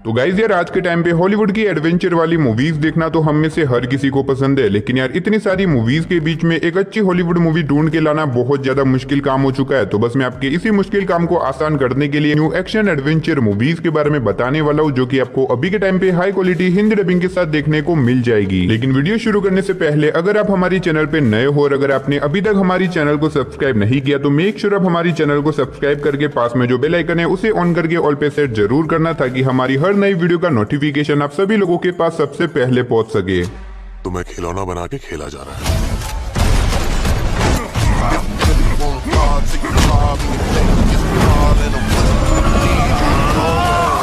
तो गाइज यार, आज के टाइम पे हॉलीवुड की एडवेंचर वाली मूवीज देखना तो हम में से हर किसी को पसंद है। लेकिन यार, इतनी सारी मूवीज के बीच में एक अच्छी हॉलीवुड मूवी ढूंढ के लाना बहुत ज्यादा मुश्किल काम हो चुका है। तो बस मैं आपके इसी मुश्किल काम को आसान करने के लिए न्यू एक्शन एडवेंचर मूवीज के बारे में बताने वाला हूँ, जो कि आपको अभी के टाइम पे हाई क्वालिटी हिंदी डबिंग के साथ देखने को मिल जाएगी। लेकिन वीडियो शुरू करने से पहले अगर आप हमारी चैनल पे नए हो और अगर आपने अभी तक हमारी चैनल को सब्सक्राइब नहीं किया तो मेक श्योर आप हमारी चैनल को सब्सक्राइब करके पास में जो बेल आइकन है उसे ऑन करके ऑल पे सेट जरूर करना, ताकि हमारी हर नई वीडियो का नोटिफिकेशन आप सभी लोगों के पास सबसे पहले पहुंच सके। तुम्हें खिलौना बना के खेला जा रहा है।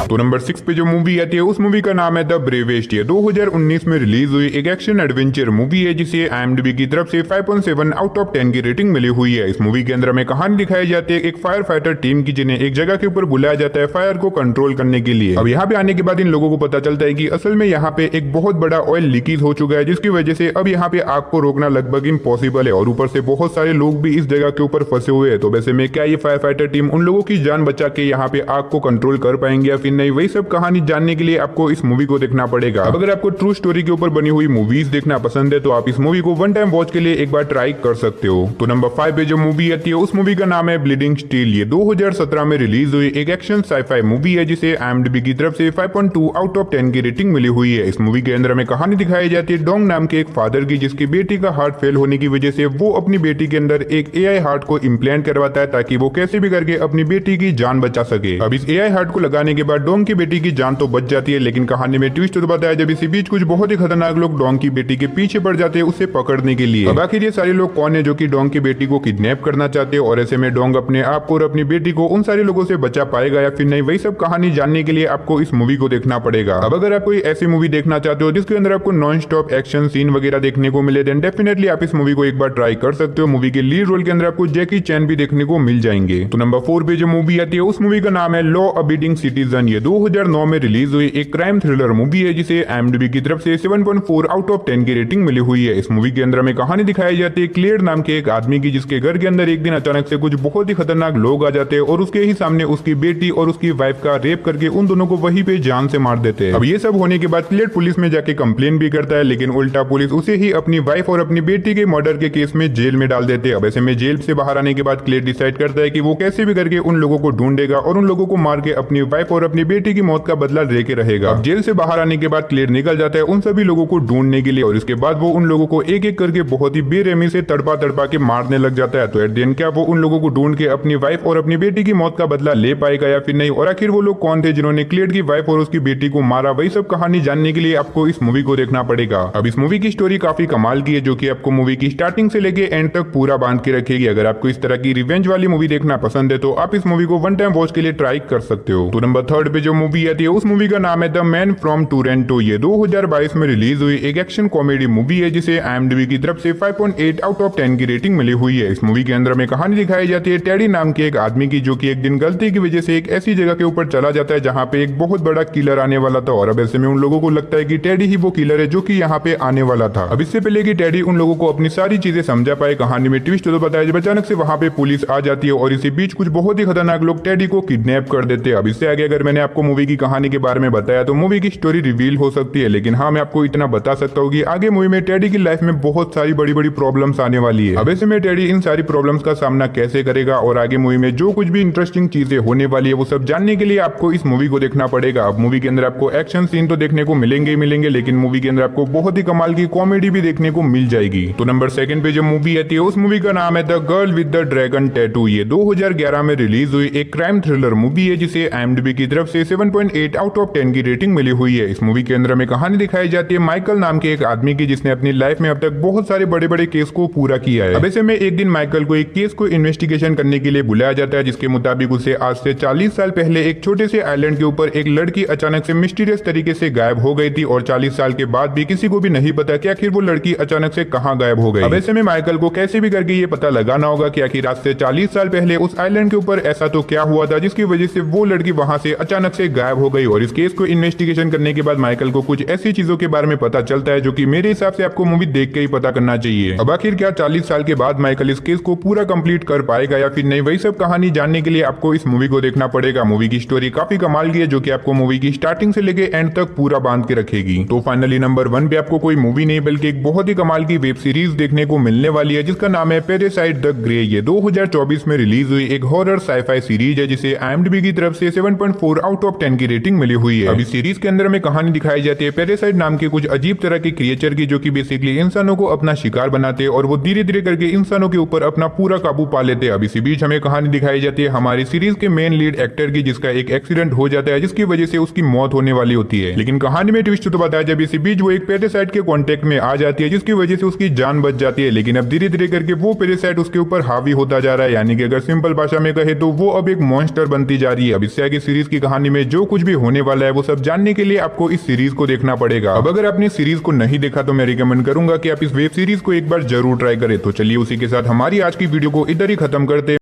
तो नंबर 6 पे जो मूवी आती है उस मूवी का नाम है द ब्रेवेस्ट। ये 2019 में रिलीज हुई एक एक्शन एडवेंचर मूवी है, जिसे IMDb की तरफ से 5.7 आउट ऑफ 10 की रेटिंग मिली हुई है। इस मूवी के अंदर में कहानी दिखाई जाती है एक फायर फाइटर टीम की, जिन्हें एक जगह के ऊपर बुलाया जाता है फायर को कंट्रोल करने के लिए। अब यहाँ पे आने के बाद इन लोगों को पता चलता है कि असल में यहाँ पे एक बहुत बड़ा ऑयल लीकेज हो चुका है, जिसकी वजह से अब यहाँ पे आग को रोकना लगभग इम्पॉसिबल है। और ऊपर से बहुत सारे लोग भी इस जगह के ऊपर फंसे हुए हैं। तो वैसे में क्या ये फायर फाइटर टीम उन लोगों की जान बचा के यहाँ पे आग को कंट्रोल कर पाएंगे या फिर नहीं, वही सब कहानी जानने के लिए आपको इस मूवी को देखना पड़ेगा। अब अगर आपको ट्रू स्टोरी के ऊपर बनी हुई मूवीज देखना पसंद है तो आप इस मूवी को वन टाइम वॉच के लिए एक बार ट्राई कर सकते हो। तो नंबर 5 पे जो मूवी आती है उस मूवी का नाम है ब्लीडिंग स्टील। ये 2017 में रिलीज हुई एक एक्शन साइफाई मूवी है, जिसे IMDb की तरफ से 5.2 आउट ऑफ 10 की रेटिंग मिली हुई है। इस मूवी के अंदर में कहानी दिखाई जाती है डोंग नाम के एक फादर की, जिसकी बेटी का हार्ट फेल होने की वजह से वो अपनी बेटी के अंदर एक AI हार्ट को इम्प्लांट करवाता है, ताकि वो कैसे भी करके अपनी बेटी की जान बचा सके। अब इस AI हार्ट को लगाने के बाद डोंग की बेटी की जान तो बच जाती है, लेकिन कहानी में ट्विस्ट तो बताया जब इसी बीच कुछ बहुत ही खतरनाक लोग डोंग की बेटी के पीछे पड़ जाते हैं उसे पकड़ने के लिए। अब आखिर ये सारे लोग कौन है जो कि डोंग की बेटी को किडनैप करना चाहते हैं, और ऐसे में डोंग अपने आप को और अपनी बेटी को उन सारे लोगों से बचा पाएगा या फिर नहीं, वही सब कहानी जानने के लिए आपको इस मूवी को देखना पड़ेगा। अब अगर आप कोई ऐसी मूवी देखना चाहते हो जिसके अंदर आपको नॉन स्टॉप एक्शन सीन वगैरह देखने को मिले, देन डेफिनेटली आप इस मूवी को एक बार ट्राई कर सकते हो। मूवी के लीड रोल के अंदर आपको जैकी चैन भी देखने को मिल जाएंगे। तो नंबर 4 पे जो मूवी आती है उस मूवी का नाम है लॉ अबीडिंग सिटीजन। ये 2009 में रिलीज हुई एक क्राइम थ्रिलर मूवी है, जिसे IMDb की तरफ से 7.4 आउट ऑफ 10 की रेटिंग मिली हुई है। इस मूवी के अंदर में कहानी दिखाई जाती है क्लेयर नाम के एक आदमी की, जिसके घर के अंदर एक दिन अचानक से कुछ बहुत ही खतरनाक लोग आ जाते हैं और उसके ही सामने उसकी बेटी और उसकी वाइफ का रेप करके उन दोनों को वहीं पे जान से मार देते हैं। अब ये सब होने के बाद क्लेयर पुलिस में जाके कंप्लेन भी करता है, लेकिन उल्टा पुलिस उसे ही अपनी वाइफ और अपनी बेटी के मर्डर के केस में जेल में डाल देते हैं। अब ऐसे में जेल से बाहर आने के बाद क्लेयर डिसाइड करता है कि वो कैसे भी करके उन लोगों को ढूंढेगा और उन लोगों को मार के अपनी वाइफ और अपनी बेटी की मौत का बदला लेके रहेगा। अब जेल से बाहर आने के बाद क्लेयर निकल जाता है उन सभी लोगों को ढूंढने के लिए, और इसके बाद वो उन लोगों को एक एक करके बहुत ही बेरहमी से तड़पा तड़पा के मारने लग जाता है। तो एट द एंड क्या वो उन लोगों को ढूंढ के अपनी वाइफ और अपनी बेटी की मौत का बदला ले पाएगा या फिर नहीं, और आखिर वो लोग कौन थे जिन्होंने क्लेयर की वाइफ और उसकी बेटी को मारा, वही सब कहानी जानने के लिए आपको इस मूवी को देखना पड़ेगा। अब इस मूवी की स्टोरी काफी कमाल की है, जो कि आपको मूवी की स्टार्टिंग से लेके एंड तक पूरा बांध के रखेगी। अगर आपको इस तरह की रिवेंज वाली मूवी देखना पसंद है तो आप इस मूवी को वन टाइम वॉच के लिए ट्राई कर सकते हो। तो नंबर 3 पे जो मूवी आती है उस मूवी का नाम है द मैन फ्रॉम टोरंटो। ये 2022 में रिलीज हुई एक एक्शन कॉमेडी मूवी है, जिसे IMDb की तरफ से 5.8 आउट ऑफ 10 की रेटिंग मिली हुई है। इस मूवी के अंदर में कहानी दिखाई जाती है टेडी नाम के एक आदमी की, जो कि एक दिन गलती की वजह से एक ऐसी जगह के ऊपर चला जाता है जहां पे एक बहुत बड़ा किलर आने वाला था, और अब ऐसे में उन लोगों को लगता है कि टेडी ही वो किलर है जो कि यहाँ पे आने वाला था। अब इससे पहले कि टेडी उन लोगों को अपनी सारी चीजें समझा पाए, कहानी में ट्विस्ट तो बताया जब अचानक से वहां पे पुलिस आ जाती है और इसी बीच कुछ बहुत ही खतरनाक लोग टेडी को किडनैप कर देते हैं। अब इससे आगे अगर मैंने आपको मूवी की कहानी के बारे में बताया तो मूवी की स्टोरी रिवील हो सकती है, लेकिन हाँ मैं आपको इतना बता सकता हूँ कि आगे मूवी में टेडी की लाइफ में बहुत सारी बड़ी बड़ी प्रॉब्लम्स आने वाली है। अब ऐसे में टेडी इन सारी प्रॉब्लम्स का सामना कैसे करेगा और आगे मूवी में जो कुछ भी इंटरेस्टिंग चीजें होने वाली है वो सब जानने के लिए आपको इस मूवी को देखना पड़ेगा। अब मूवी के अंदर आपको एक्शन सीन तो देखने को मिलेंगे ही मिलेंगे, लेकिन मूवी के अंदर आपको बहुत ही कमाल की कॉमेडी भी देखने को मिल जाएगी। तो नंबर 2 पे जो मूवी आती है उस मूवी का नाम है the girl with the dragon tattoo. ये 2011 में रिलीज हुई एक क्राइम थ्रिलर मूवी है, जिसे IMDb की तरफ से 7.8 आउट ऑफ 10 की रेटिंग मिली हुई है। इस मूवी के अंदर में कहानी दिखाई जाती है माइकल नाम के एक आदमी की, जिसने अपनी लाइफ में अब तक बहुत सारे बड़े बड़े केस को पूरा किया है। अब ऐसे में एक दिन माइकल को एक केस को इन्वेस्टिगेशन करने के लिए बुलाया जाता है, जिसके मुताबिक उसे आज से 40 साल पहले एक छोटे से आइलैंड के ऊपर एक लड़की अचानक से मिस्टीरियस तरीके से गायब हो गई थी, और 40 साल के बाद भी किसी को भी नहीं पता कि आखिर वो लड़की अचानक से कहाँ गायब हो गई। अब ऐसे में माइकल को कैसे भी करके ये पता लगाना होगा कि आखिर आज से 40 साल पहले उस आइलैंड के ऊपर ऐसा तो क्या हुआ था जिसकी वजह से वो लड़की वहां से अचानक अचानक से गायब हो गई और इस केस को इन्वेस्टिगेशन करने के बाद माइकल को कुछ ऐसी चीजों के बारे में पता चलता है जो कि मेरे हिसाब से आपको मूवी देख के ही पता करना चाहिए। अब आखिर क्या 40 साल के बाद माइकल इस केस को पूरा कंप्लीट कर पाएगा या फिर नहीं, वही सब कहानी जानने के लिए आपको इस मूवी को देखना पड़ेगा। मूवी की स्टोरी काफी कमाल की है जो कि आपको मूवी की स्टार्टिंग से लेके एंड तक पूरा बांध के रखेगी। तो फाइनली नंबर 1 पे आपको कोई मूवी नहीं बल्कि एक बहुत ही कमाल की वेब सीरीज देखने को मिलने वाली है जिसका नाम है पैरासाइट द ग्रे। ये 2024 में रिलीज हुई एक हॉरर साईफाई सीरीज है जिसे IMDb की तरफ से 7.4 आउट ऑफ 10 की रेटिंग मिली हुई है। अभी सीरीज के अंदर में कहानी दिखाई जाती है पैरासाइट नाम के कुछ अजीब तरह के क्रिएचर की जो कि बेसिकली इंसानों को अपना शिकार बनाते हैं और वो धीरे धीरे करके इंसानों के ऊपर अपना पूरा काबू पा लेते हैं। अब इसी बीच हमें कहानी दिखाई जाती है हमारी सीरीज के मेन लीड एक्टर की जिसका एक एक्सीडेंट हो जाता है जिसकी वजह से उसकी मौत होने वाली होती है। लेकिन कहानी में ट्विस्ट तो बताया जब इसी बीच वो एक पैरासाइट के कांटेक्ट में आ जाती है जिसकी वजह से उसकी जान बच जाती है। लेकिन अब धीरे धीरे करके वो पैरासाइट उसके ऊपर हावी होता जा रहा है, यानी कि अगर सिंपल भाषा में कहे तो वो अब एक मॉन्स्टर बनती जा रही है। अब इससे आगे सीरीज की कहानी में जो कुछ भी होने वाला है वो सब जानने के लिए आपको इस सीरीज को देखना पड़ेगा। अब अगर आपने सीरीज को नहीं देखा तो मैं रिकमेंड करूंगा कि आप इस वेब सीरीज को एक बार जरूर ट्राई करें। तो चलिए उसी के साथ हमारी आज की वीडियो को इधर ही खत्म करते हैं।